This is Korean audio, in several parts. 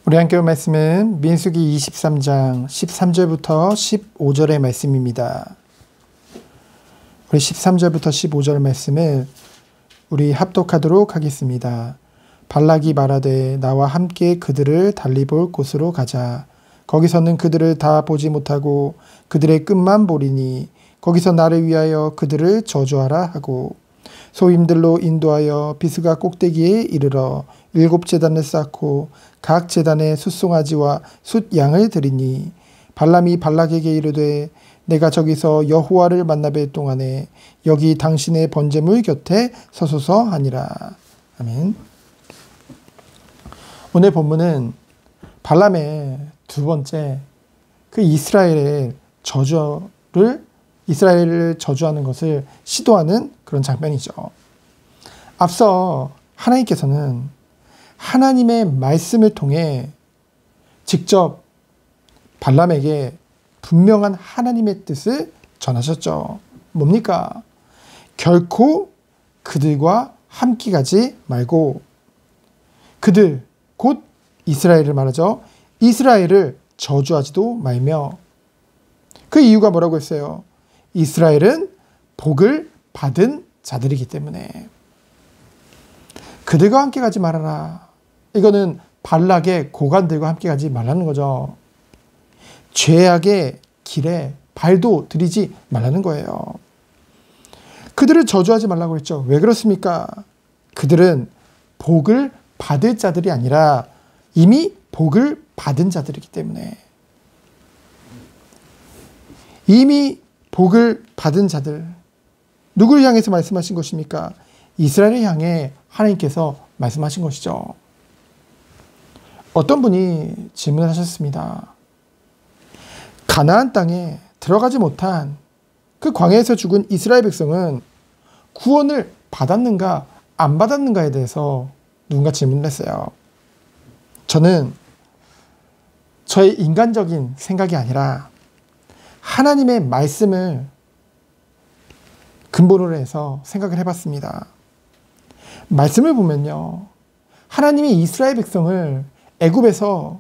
우리 함께 말씀은 민수기 23장 13절부터 15절의 말씀입니다. 우리 13절부터 15절 말씀을 우리 합독하도록 하겠습니다. 발락이 말하되 나와 함께 그들을 달리 볼 곳으로 가자. 거기서는 그들을 다 보지 못하고 그들의 끝만 보리니 거기서 나를 위하여 그들을 저주하라 하고 소임들로 인도하여 비스가 꼭대기에 이르러 7 제단을 쌓고 각 제단에 숫송아지와 숫양을 드리니 발람이 발락에게 이르되 내가 저기서 여호와를 만나 뵐 동안에 여기 당신의 번제물 곁에 서소서 하니라. 아멘. 오늘 본문은 발람의 두 번째 그 이스라엘을 저주하는 것을 시도하는 그런 장면이죠. 앞서 하나님께서는 하나님의 말씀을 통해 직접 발람에게 분명한 하나님의 뜻을 전하셨죠. 뭡니까? 결코 그들과 함께 가지 말고 그들 곧 이스라엘을 말하죠. 이스라엘을 저주하지도 말며 그 이유가 뭐라고 했어요? 이스라엘은 복을 받은 자들이기 때문에 그들과 함께 가지 말아라. 이거는 발락의 고관들과 함께 가지 말라는 거죠. 죄악의 길에 발도 들이지 말라는 거예요. 그들을 저주하지 말라고 했죠. 왜 그렇습니까? 그들은 복을 받을 자들이 아니라 이미 복을 받은 자들이기 때문에 이미 복을 받은 자들, 누구를 향해서 말씀하신 것입니까? 이스라엘을 향해 하나님께서 말씀하신 것이죠. 어떤 분이 질문을 하셨습니다. 가나안 땅에 들어가지 못한 그 광야에서 죽은 이스라엘 백성은 구원을 받았는가 안 받았는가에 대해서 누군가 질문을 했어요. 저는 저의 인간적인 생각이 아니라 하나님의 말씀을 근본으로 해서 생각을 해봤습니다. 말씀을 보면요, 하나님이 이스라엘 백성을 애굽에서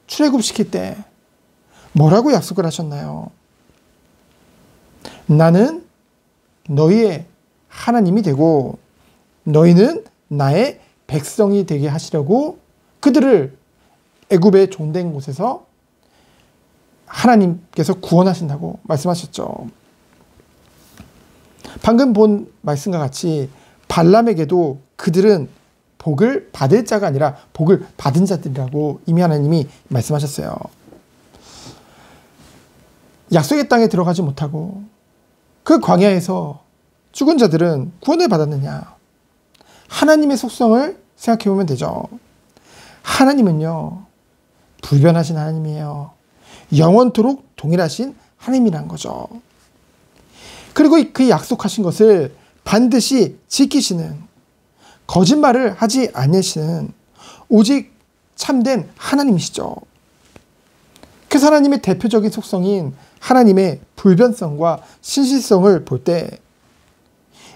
출애굽시킬 때 뭐라고 약속을 하셨나요? 나는 너희의 하나님이 되고 너희는 나의 백성이 되게 하시려고 그들을 애굽의 종된 곳에서 하나님께서 구원하신다고 말씀하셨죠. 방금 본 말씀과 같이 발람에게도 그들은 복을 받을 자가 아니라 복을 받은 자들이라고 이미 하나님이 말씀하셨어요. 약속의 땅에 들어가지 못하고 그 광야에서 죽은 자들은 구원을 받았느냐? 하나님의 속성을 생각해 보면 되죠. 하나님은요, 불변하신 하나님이에요. 영원토록 동일하신 하나님이란 거죠. 그리고 그 약속하신 것을 반드시 지키시는, 거짓말을 하지 않으시는 오직 참된 하나님이시죠. 그래서 하나님의 대표적인 속성인 하나님의 불변성과 신실성을 볼 때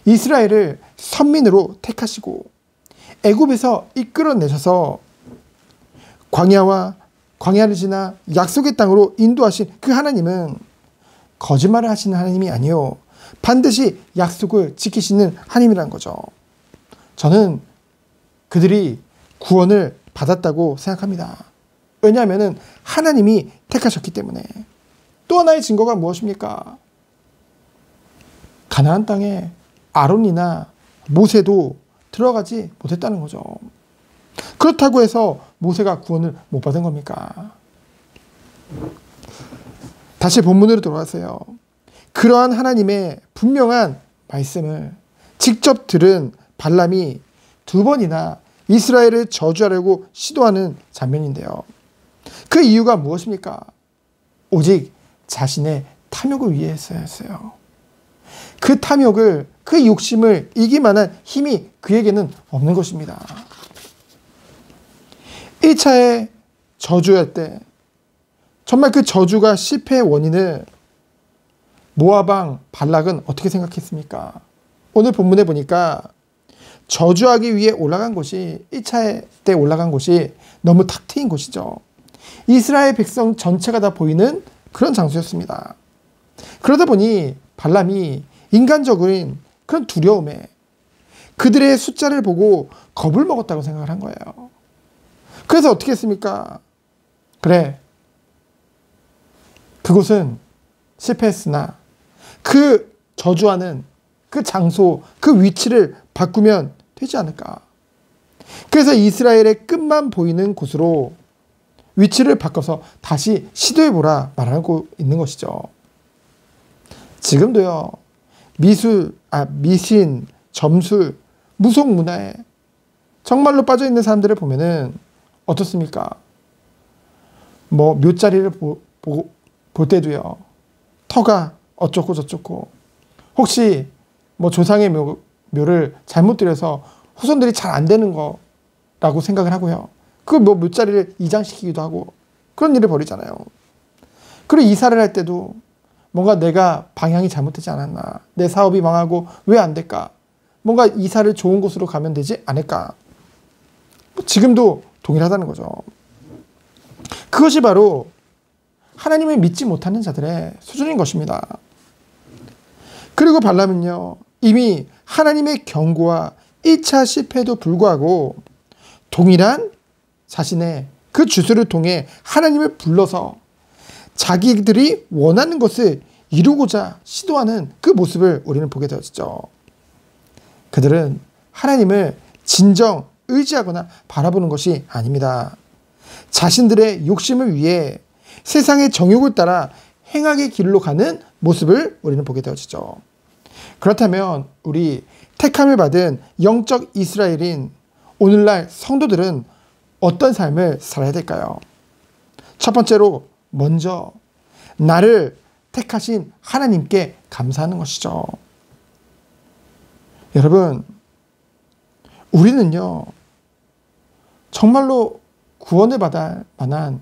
이스라엘을 선민으로 택하시고 애굽에서 이끌어내셔서 광야를 지나 약속의 땅으로 인도하신 그 하나님은 거짓말을 하시는 하나님이 아니요, 반드시 약속을 지키시는 하나님이란 거죠. 저는 그들이 구원을 받았다고 생각합니다. 왜냐하면 하나님이 택하셨기 때문에. 또 하나의 증거가 무엇입니까? 가나안 땅에 아론이나 모세도 들어가지 못했다는 거죠. 그렇다고 해서 모세가 구원을 못 받은 겁니까? 다시 본문으로 돌아가세요. 그러한 하나님의 분명한 말씀을 직접 들은 발람이 2번이나 이스라엘을 저주하려고 시도하는 장면인데요. 그 이유가 무엇입니까? 오직 자신의 탐욕을 위해서였어요. 그 탐욕을, 그 욕심을 이기만한 힘이 그에게는 없는 것입니다. 1차의 저주할 때 정말 그 저주가 실패의 원인을 모압 왕 발락은 어떻게 생각했습니까? 오늘 본문에 보니까 저주하기 위해 올라간 곳이 1차 때 올라간 곳이 너무 탁 트인 곳이죠. 이스라엘 백성 전체가 다 보이는 그런 장소였습니다. 그러다 보니 발람이 인간적인 그런 두려움에 그들의 숫자를 보고 겁을 먹었다고 생각을 한 거예요. 그래서 어떻게 했습니까? 그래, 그곳은 실패했으나 그 저주하는 그 장소, 그 위치를 바꾸면 되지 않을까. 그래서 이스라엘의 끝만 보이는 곳으로 위치를 바꿔서 다시 시도해보라 말하고 있는 것이죠. 지금도요, 미신, 점술, 무속문화에 정말로 빠져있는 사람들을 보면은 어떻습니까? 뭐 묘자리를 볼 때도요, 터가 어쩌고 저쩌고, 혹시 뭐 조상의 묘를 잘못 들여서 후손들이 잘 안 되는 거라고 생각을 하고요. 그 뭐 묘자리를 이장시키기도 하고 그런 일을 벌이잖아요. 그리고 이사를 할 때도 뭔가 내가 방향이 잘못되지 않았나, 내 사업이 망하고 왜 안 될까, 뭔가 이사를 좋은 곳으로 가면 되지 않을까. 지금도 동일하다는 거죠. 그것이 바로 하나님을 믿지 못하는 자들의 수준인 것입니다. 그리고 발람은요, 이미 하나님의 경고와 1차 실패에도 불구하고 동일한 자신의 그 주술을 통해 하나님을 불러서 자기들이 원하는 것을 이루고자 시도하는 그 모습을 우리는 보게 되었죠. 그들은 하나님을 진정 의지하거나 바라보는 것이 아닙니다. 자신들의 욕심을 위해 세상의 정욕을 따라 행악의 길로 가는 모습을 우리는 보게 되어지죠. 그렇다면 우리 택함을 받은 영적 이스라엘인 오늘날 성도들은 어떤 삶을 살아야 될까요? 첫 번째로 먼저 나를 택하신 하나님께 감사하는 것이죠. 여러분, 우리는요, 정말로 구원을 받을 만한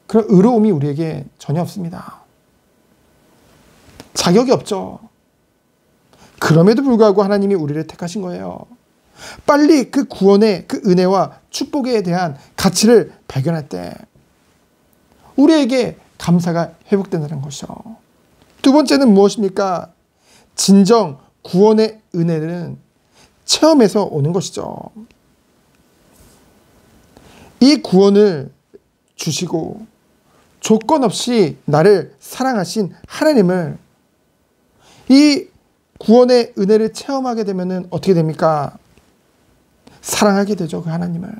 그런 의로움이 우리에게 전혀 없습니다. 자격이 없죠. 그럼에도 불구하고 하나님이 우리를 택하신 거예요. 빨리 그 구원의 그 은혜와 축복에 대한 가치를 발견할 때 우리에게 감사가 회복된다는 것이죠. 두 번째는 무엇입니까? 진정 구원의 은혜는 체험에서 오는 것이죠. 이 구원을 주시고 조건 없이 나를 사랑하신 하나님을, 이 구원의 은혜를 체험하게 되면 어떻게 됩니까? 사랑하게 되죠, 그 하나님을.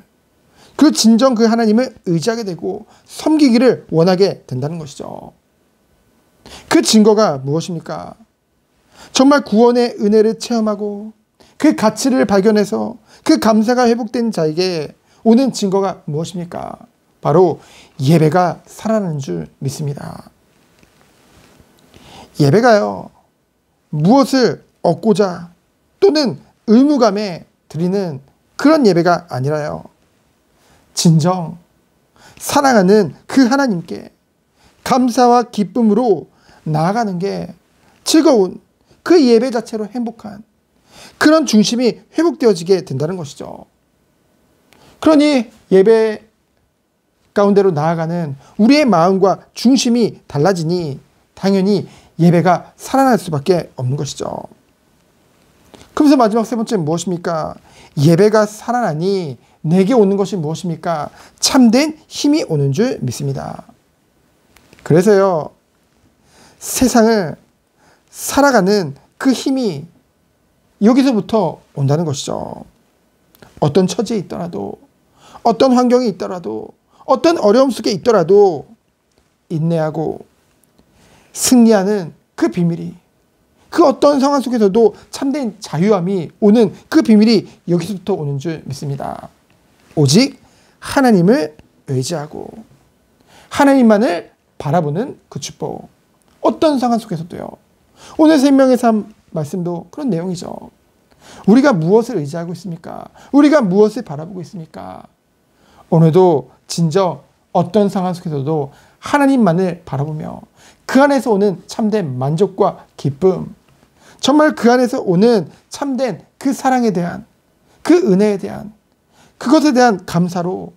그 진정 그 하나님을 의지하게 되고 섬기기를 원하게 된다는 것이죠. 그 증거가 무엇입니까? 정말 구원의 은혜를 체험하고 그 가치를 발견해서 그 감사가 회복된 자에게 오는 증거가 무엇입니까? 바로 예배가 살아나는 줄 믿습니다. 예배가요, 무엇을 얻고자 또는 의무감에 드리는 그런 예배가 아니라요, 진정 사랑하는 그 하나님께 감사와 기쁨으로 나아가는 게 즐거운 그 예배 자체로 행복한 그런 중심이 회복되어지게 된다는 것이죠. 그러니 예배 가운데로 나아가는 우리의 마음과 중심이 달라지니 당연히 예배가 살아날 수밖에 없는 것이죠. 그래서 마지막 세 번째는 무엇입니까? 예배가 살아나니 내게 오는 것이 무엇입니까? 참된 힘이 오는 줄 믿습니다. 그래서요, 세상을 살아가는 그 힘이 여기서부터 온다는 것이죠. 어떤 처지에 있더라도, 어떤 환경에 있더라도, 어떤 어려움 속에 있더라도 인내하고 승리하는 그 비밀이, 그 어떤 상황 속에서도 참된 자유함이 오는 그 비밀이 여기서부터 오는 줄 믿습니다. 오직 하나님을 의지하고 하나님만을 바라보는 그 축복. 어떤 상황 속에서도요. 오늘 생명의 삶 말씀도 그런 내용이죠. 우리가 무엇을 의지하고 있습니까? 우리가 무엇을 바라보고 있습니까? 오늘도 진정 어떤 상황 속에서도 하나님만을 바라보며 그 안에서 오는 참된 만족과 기쁨, 정말 그 안에서 오는 참된 그 사랑에 대한 그 은혜에 대한, 그것에 대한 감사로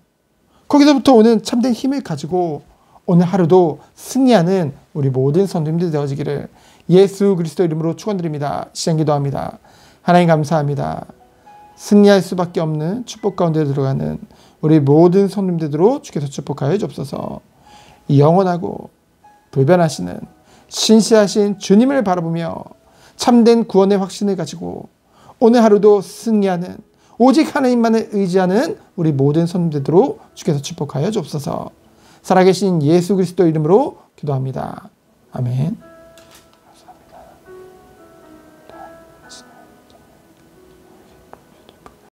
거기서부터 오는 참된 힘을 가지고 오늘 하루도 승리하는 우리 모든 성도님들 되어지기를 예수 그리스도 이름으로 축원드립니다. 시간 기도합니다. 하나님 감사합니다. 승리할 수밖에 없는 축복 가운데 들어가는 우리 모든 성도님들로 주께서 축복하여 주옵소서. 영원하고 불변하시는 신실하신 주님을 바라보며 참된 구원의 확신을 가지고 오늘 하루도 승리하는 오직 하나님만을 의지하는 우리 모든 성도들로 주께서 축복하여 주옵소서. 살아계신 예수 그리스도 이름으로 기도합니다. 아멘.